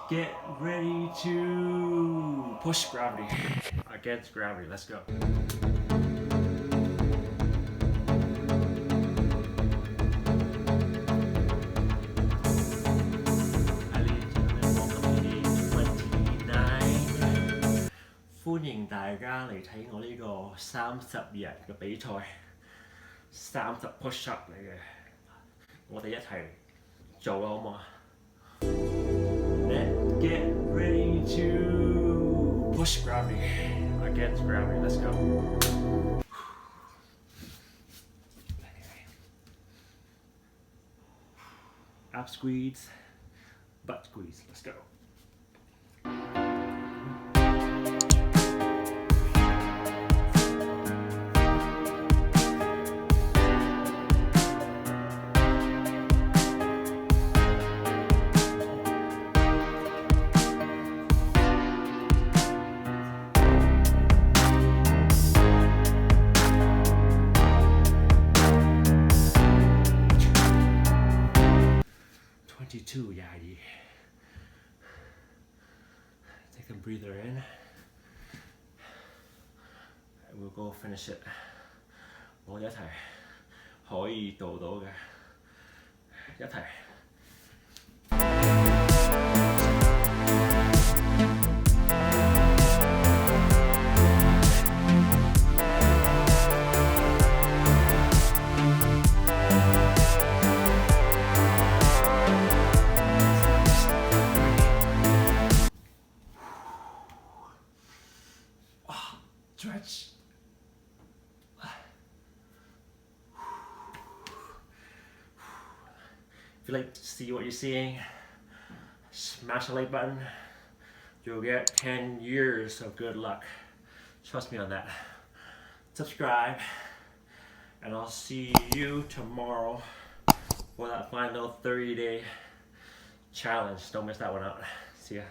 Get ready to push gravity against gravity. Let's go. Welcome to day 29. 歡迎大家嚟睇我呢個30日嘅比賽，30 push up 嚟嘅，我哋一齊做啦，好唔好啊？Let's get ready to push gravity against gravity. Let's go. Ab squeeze, butt squeeze. Let's go. Two, Yadi. Take a breather in. And we'll go finish it. 我哋一齊可以做到嘅，一齊。Stretch. If you like to see what you're seeing, smash the like button. You'll get 10 years of good luck. Trust me on that. Subscribe, and I'll see you tomorrow for that final 30-day challenge. Don't miss that one out. See ya.